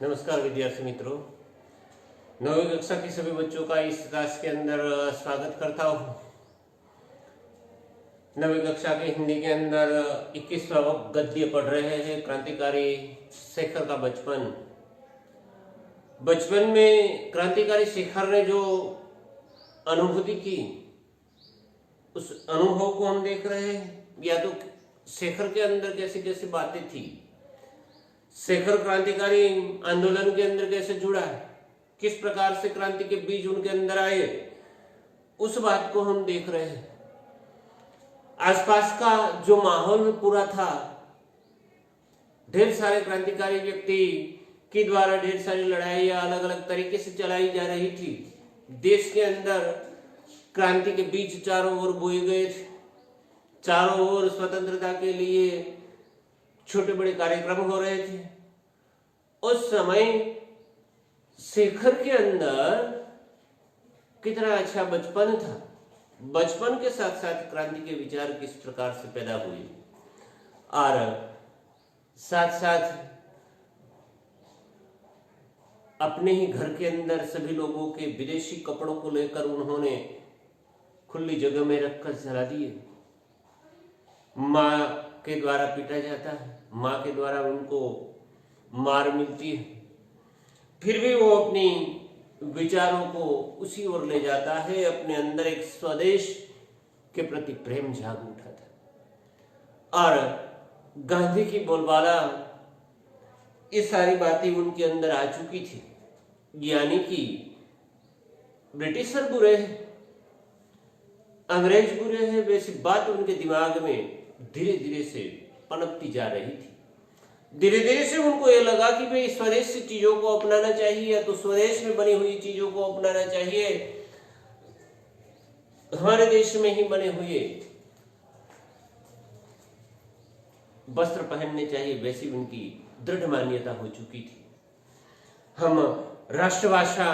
नमस्कार विद्यार्थी मित्रों, नवीं कक्षा के सभी बच्चों का इस क्लास के अंदर स्वागत करता हूँ। नवीं कक्षा के हिंदी के अंदर 21वां गद्य पढ़ रहे हैं, क्रांतिकारी शेखर का बचपन। बचपन में क्रांतिकारी शेखर ने जो अनुभूति की, उस अनुभव को हम देख रहे हैं। या तो शेखर के अंदर कैसी कैसी बातें थी, शेखर क्रांतिकारी आंदोलन के अंदर कैसे जुड़ा है, किस प्रकार से क्रांति के बीज उनके अंदर आए, उस बात को हम देख रहे हैं। आसपास का जो माहौल पूरा था, ढेर सारे क्रांतिकारी व्यक्ति के द्वारा ढेर सारी लड़ाइयां अलग अलग तरीके से चलाई जा रही थी। देश के अंदर क्रांति के बीज चारों ओर बोए गए थे। चारों ओर स्वतंत्रता के लिए छोटे बड़े कार्यक्रम हो रहे थे। उस समय शेखर के अंदर कितना अच्छा बचपन था। बचपन के साथ साथ क्रांति के विचार किस प्रकार से पैदा हुए, और साथ साथ अपने ही घर के अंदर सभी लोगों के विदेशी कपड़ों को लेकर उन्होंने खुली जगह में रखकर जला दिए। माँ के द्वारा पीटा जाता है, माँ के द्वारा उनको मार मिलती है, फिर भी वो अपनी विचारों को उसी ओर ले जाता है। अपने अंदर एक स्वदेश के प्रति प्रेम जाग उठा था, और गांधी की बोलबाला, ये सारी बातें उनके अंदर आ चुकी थी। यानी कि ब्रिटिशर बुरे हैं, अंग्रेज बुरे हैं, वैसी बात उनके दिमाग में धीरे धीरे से पनपती जा रही थी। धीरे धीरे से उनको ये लगा कि भाई स्वदेश से चीजों को अपनाना चाहिए, या तो स्वदेश में बनी हुई चीजों को अपनाना चाहिए, हमारे देश में ही बने हुए वस्त्र पहनने चाहिए, वैसी उनकी दृढ़ मान्यता हो चुकी थी। हम राष्ट्रभाषा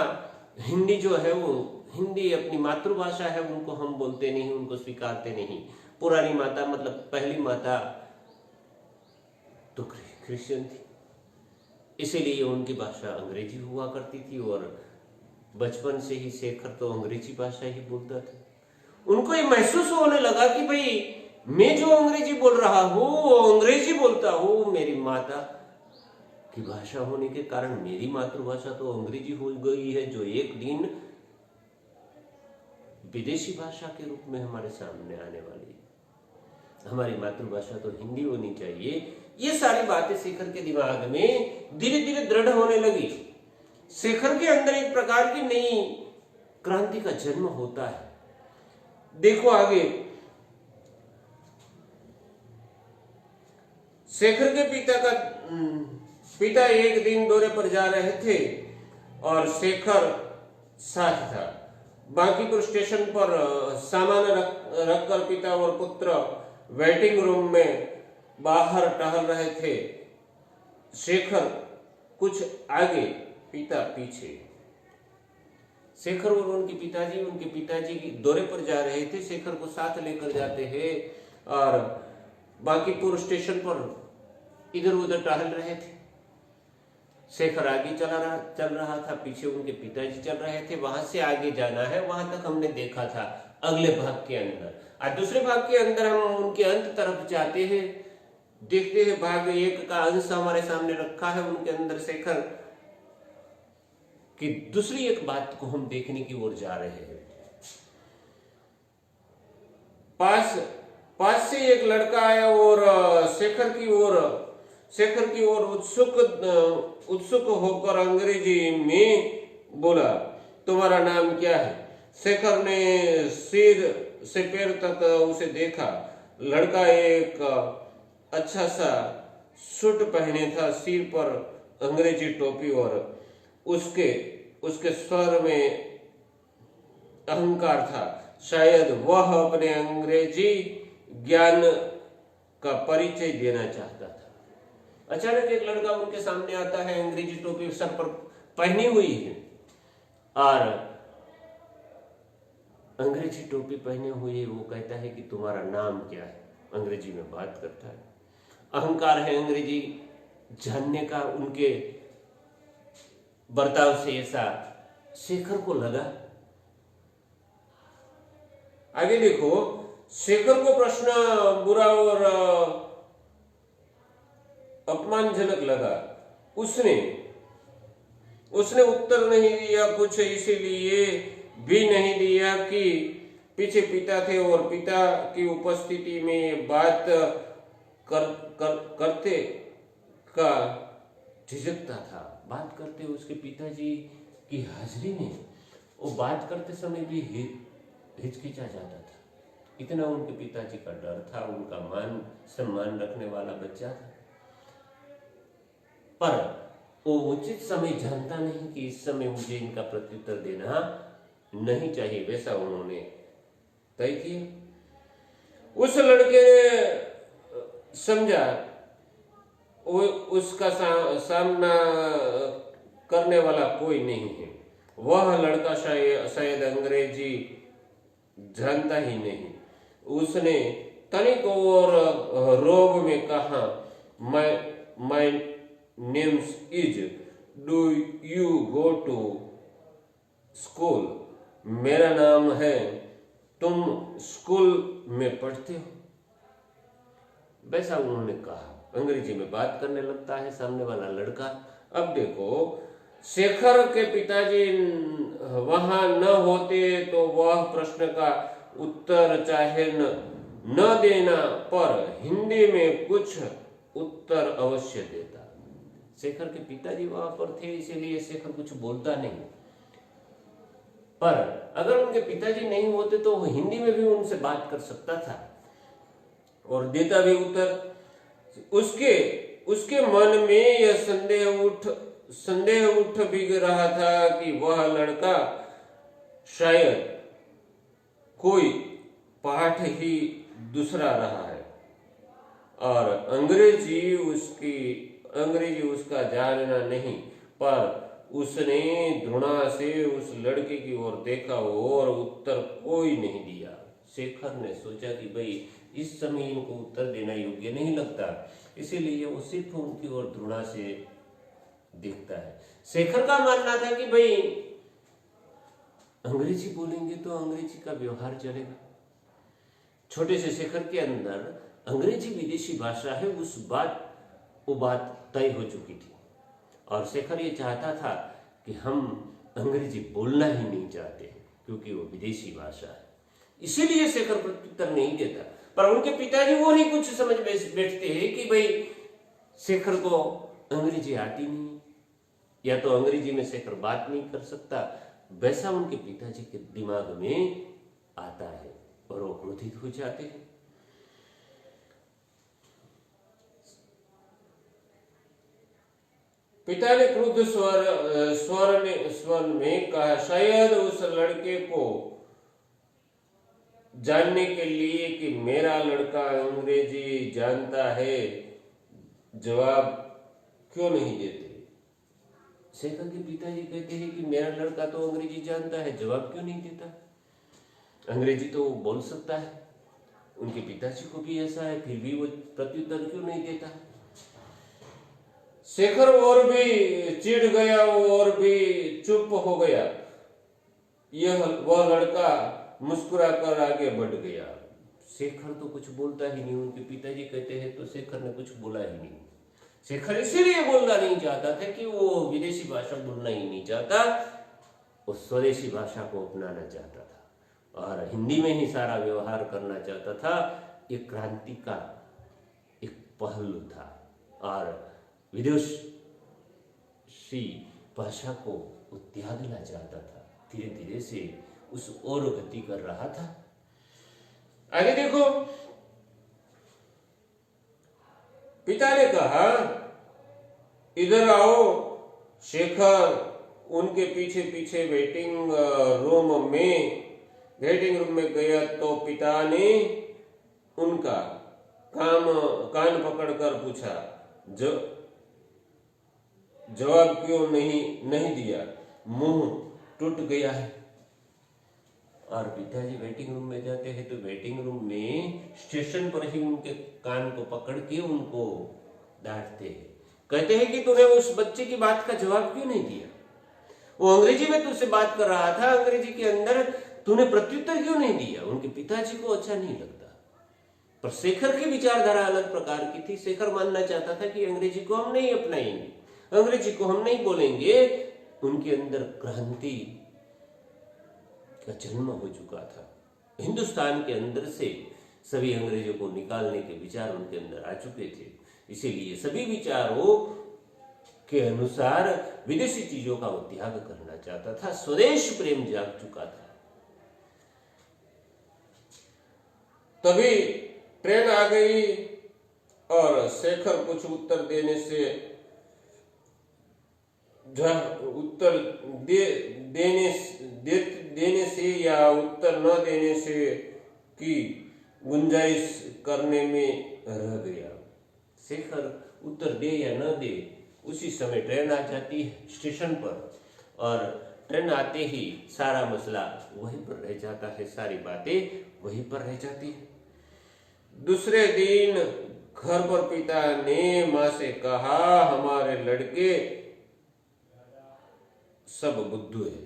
हिंदी जो है, वो हिंदी अपनी मातृभाषा है, उनको हम बोलते नहीं, उनको स्वीकारते नहीं। पुरानी माता मतलब पहली माता तो क्रिश्चियन थी, इसीलिए उनकी भाषा अंग्रेजी हुआ करती थी, और बचपन से ही शेखर तो अंग्रेजी भाषा ही बोलता था। उनको ये महसूस होने लगा कि भाई मैं जो अंग्रेजी बोल रहा हूँ, वो अंग्रेजी बोलता हूँ, मेरी माता की भाषा होने के कारण मेरी मातृभाषा तो अंग्रेजी हो गई है, जो एक दिन विदेशी भाषा के रूप में हमारे सामने आने वाली है। हमारी मातृभाषा तो हिंदी होनी चाहिए। ये सारी बातें शेखर के दिमाग में धीरे धीरे दृढ़ होने लगी। शेखर के अंदर एक प्रकार की नई क्रांति का जन्म होता है। देखो आगे, शेखर के पिता एक दिन दौरे पर जा रहे थे, और शेखर साथ था। बांकीपुर स्टेशन पर सामान रखकर पिता और पुत्र वेटिंग रूम में बाहर टहल रहे थे। शेखर कुछ आगे, पिता पीछे। शेखर और उनके पिताजी दौरे पर जा रहे थे, शेखर को साथ लेकर जाते हैं, और बांकीपुर स्टेशन पर इधर उधर टहल रहे थे। शेखर आगे चल रहा था, पीछे उनके पिताजी चल रहे थे। वहां से आगे जाना है, वहां तक हमने देखा था अगले भाग के अंदर। और दूसरे भाग के अंदर हम उनके अंत तरफ जाते हैं, देखते हैं। भाग 1 का अंश हमारे सामने रखा है, उनके अंदर शेखर की दूसरी एक बात को हम देखने की ओर जा रहे हैं। पास से एक लड़का आया और शेखर की ओर उत्सुक होकर अंग्रेजी में बोला, तुम्हारा नाम क्या है? शेखर ने सिर से पैर तक उसे देखा। लड़का एक अच्छा सा सूट पहने था, सिर पर अंग्रेजी टोपी, और उसके स्वर में अहंकार था। शायद वह अपने अंग्रेजी ज्ञान का परिचय देना चाहता था। अचानक एक लड़का उनके सामने आता है, अंग्रेजी टोपी सर पर पहनी हुई है, और अंग्रेजी टोपी पहने हुए वो कहता है कि तुम्हारा नाम क्या है? अंग्रेजी में बात करता है। अहंकार है अंग्रेजी जानने का उनके बर्ताव से ऐसा शेखर को लगा। आगे देखो, शेखर को प्रश्न बुरा और अपमानजनक लगा। उसने उत्तर नहीं दिया, कुछ इसीलिए भी नहीं दिया कि पीछे पिता थे और पिता की उपस्थिति में बात करते का झिझकता था। बात करते उसके पिताजी की हाजिरी में वो बात करते समय भी हिचकिचा जाता था। इतना उनके पिताजी का डर था, उनका मान सम्मान रखने वाला बच्चा था। पर वो उचित समय जानता नहीं कि इस समय मुझे इनका प्रत्युत्तर देना नहीं चाहिए, वैसा उन्होंने तय किया। उस लड़के ने समझा वो उसका सामना करने वाला कोई नहीं है। वह लड़का शायद अंग्रेजी जानता ही नहीं। उसने तनिक और रोब में कहा, my names is, do you go to school? मेरा नाम है, तुम स्कूल में पढ़ते हो? वैसा उन्होंने कहा। अंग्रेजी में बात करने लगता है सामने वाला लड़का। अब देखो, शेखर के पिताजी वहां न होते तो वह प्रश्न का उत्तर चाहे न देना, पर हिंदी में कुछ उत्तर अवश्य देता। शेखर के पिताजी वहां पर थे, इसीलिए शेखर कुछ बोलता नहीं। पर अगर उनके पिताजी नहीं होते तो वो हिंदी में भी उनसे बात कर सकता था और देता भी उत्तर। उसके मन में यह संदेह उठ भी रहा था कि वह लड़का शायद कोई पाठ ही दूसरा रहा है और अंग्रेजी उसका जानना नहीं। पर उसने घृणा से उस लड़के की ओर देखा और उत्तर कोई नहीं दिया। शेखर ने सोचा कि भाई इस समय इनको उत्तर देना योग्य नहीं लगता, इसीलिए वो सिर्फ उनकी ओर घृणा से देखता है। शेखर का मानना था कि भाई अंग्रेजी बोलेंगे तो अंग्रेजी का व्यवहार चलेगा। छोटे से शेखर के अंदर अंग्रेजी विदेशी भाषा है, वो बात तय हो चुकी थी और शेखर ये चाहता था कि हम अंग्रेजी बोलना ही नहीं चाहते हैं क्योंकि वो विदेशी भाषा है। इसीलिए शेखर प्रत्युत्तर नहीं देता। पर उनके पिताजी वो नहीं कुछ समझ बैठते हैं कि भाई शेखर को अंग्रेजी आती नहीं, या तो अंग्रेजी में शेखर बात नहीं कर सकता, वैसा उनके पिताजी के दिमाग में आता है और वो क्रोधित हो जाते हैं। पिता ने क्रुद्ध स्वर में कहा, शायद उस लड़के को जानने के लिए कि मेरा लड़का अंग्रेजी जानता है जवाब क्यों नहीं देते? शेखर के पिताजी कहते हैं कि मेरा लड़का तो अंग्रेजी जानता है, जवाब क्यों नहीं देता? अंग्रेजी तो बोल सकता है। उनके पिताजी को भी ऐसा है, फिर भी वो प्रत्युत्तर क्यों नहीं देता? शेखर और भी चिढ़ गया और भी चुप हो गया। वह लड़का मुस्कुरा कर आगे बढ़ गया। शेखर तो कुछ बोलता ही नहीं। उनके पिताजी कहते हैं तो शेखर ने कुछ बोला ही नहीं। शेखर इसीलिए बोलना नहीं चाहता था कि वो विदेशी भाषा बोलना ही नहीं चाहता, वो स्वदेशी भाषा को अपनाना चाहता था और हिंदी में ही सारा व्यवहार करना चाहता था। ये क्रांति का एक पहलू था और विदेशी भाषा को त्यागना चाहता था। धीरे धीरे से उस ओर गति कर रहा था। आगे देखो, पिता ने कहा, इधर आओ। शेखर उनके पीछे पीछे वेटिंग रूम में गया तो पिता ने उनका कान पकड़कर पूछा, जवाब क्यों नहीं दिया? मुंह टूट गया है। और पिताजी वेटिंग रूम में जाते हैं तो वेटिंग रूम में स्टेशन पर ही उनके कान को पकड़ के उनको डांटते हैं, कहते हैं कि तूने उस बच्चे की बात का जवाब क्यों नहीं दिया? वो अंग्रेजी में तुझसे बात कर रहा था, अंग्रेजी के अंदर तूने प्रत्युत्तर क्यों नहीं दिया? उनके पिताजी को अच्छा नहीं लगता। पर शेखर की विचारधारा अलग प्रकार की थी। शेखर मानना चाहता था कि अंग्रेजी को हम नहीं अपनाएंगे, अंग्रेजी को हम नहीं बोलेंगे। उनके अंदर क्रांति का जन्म हो चुका था। हिंदुस्तान के अंदर से सभी अंग्रेजों को निकालने के विचार उनके अंदर आ चुके थे। इसीलिए सभी विचारों के अनुसार विदेशी चीजों का वो त्याग करना चाहता था। स्वदेश प्रेम जाग चुका था। तभी ट्रेन आ गई और शेखर कुछ उत्तर देने से देने से या उत्तर न देने से की गुंजाइश करने में रह गया। शेखर उत्तर दे या न दे, उसी समय ट्रेन आ जाती है स्टेशन पर, और ट्रेन आते ही सारा मसला वहीं पर रह जाता है, सारी बातें वहीं पर रह जाती है। दूसरे दिन घर पर पिता ने माँ से कहा, हमारे लड़के सब बुद्धू है।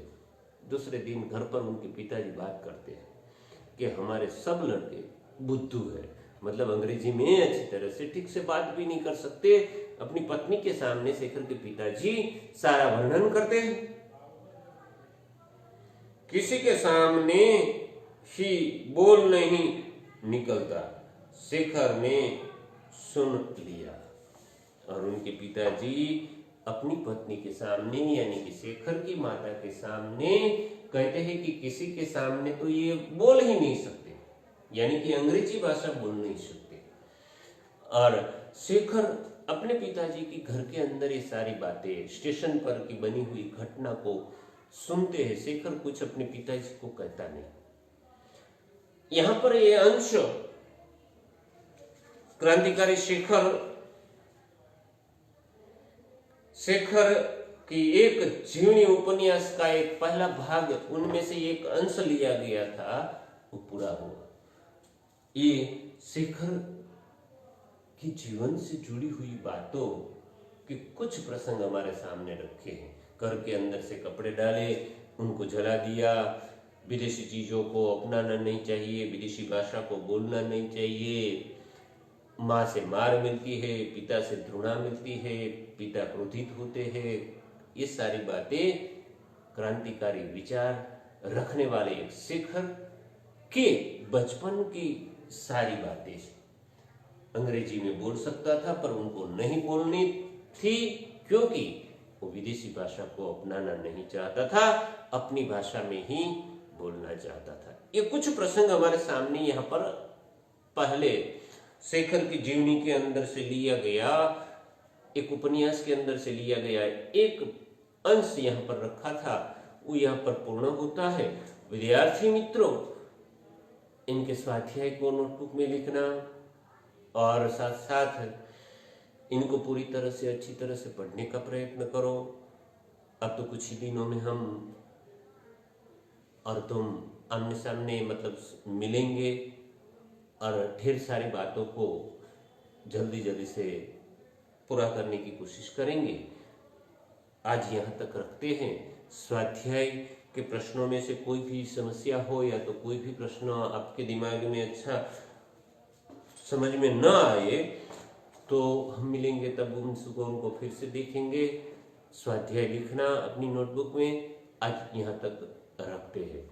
दूसरे दिन घर पर उनके पिताजी बात करते हैं कि हमारे सब लड़के बुद्धू है। मतलब अंग्रेजी में अच्छी तरह से ठीक से बात भी नहीं कर सकते। अपनी पत्नी के सामने शेखर के पिताजी सारा वर्णन करते हैं। किसी के सामने ही बोल नहीं निकलता। शेखर ने सुन लिया और उनके पिताजी अपनी पत्नी के सामने यानी कि शेखर की माता के सामने कहते हैं कि किसी के सामने तो ये बोल ही नहीं सकते, यानी कि अंग्रेजी भाषा बोल नहीं सकते। और शेखर अपने पिताजी की घर के अंदर ये सारी बातें स्टेशन पर की बनी हुई घटना को सुनते हैं। शेखर कुछ अपने पिताजी को कहता नहीं। यहां पर ये अंश क्रांतिकारी शेखर की एक जीवनी उपन्यास का एक पहला भाग, उनमें से एक अंश लिया गया था, वो पूरा हुआ। ये शेखर की जीवन से जुड़ी हुई बातों के कुछ प्रसंग हमारे सामने रखे हैं। घर के अंदर से कपड़े डाले, उनको जला दिया, विदेशी चीजों को अपनाना नहीं चाहिए, विदेशी भाषा को बोलना नहीं चाहिए, माँ से मार मिलती है, पिता से घृणा मिलती है, पिता क्रोधित होते हैं। ये सारी बातें क्रांतिकारी विचार रखने वाले एक शेखर के बचपन की सारी बातें अंग्रेजी में बोल सकता था, पर उनको नहीं बोलनी थी क्योंकि वो विदेशी भाषा को अपनाना नहीं चाहता था, अपनी भाषा में ही बोलना चाहता था। ये कुछ प्रसंग हमारे सामने यहाँ पर पहले शेखर की जीवनी के अंदर से लिया गया, एक उपन्यास के अंदर से लिया गया एक अंश यहाँ पर रखा था, वो यहाँ पर पूर्ण होता है। विद्यार्थी मित्रों, इनके स्वाध्याय को नोटबुक में लिखना और साथ साथ इनको पूरी तरह से अच्छी तरह से पढ़ने का प्रयत्न करो। अब तो कुछ ही दिनों में हम और तुम आमने सामने मतलब मिलेंगे और ढेर सारी बातों को जल्दी जल्दी से पूरा करने की कोशिश करेंगे। आज यहाँ तक रखते हैं। स्वाध्याय के प्रश्नों में से कोई भी समस्या हो या तो कोई भी प्रश्न आपके दिमाग में अच्छा समझ में न आए तो हम मिलेंगे, तब उनको फिर से देखेंगे। स्वाध्याय लिखना अपनी नोटबुक में आज यहाँ तक रखते हैं।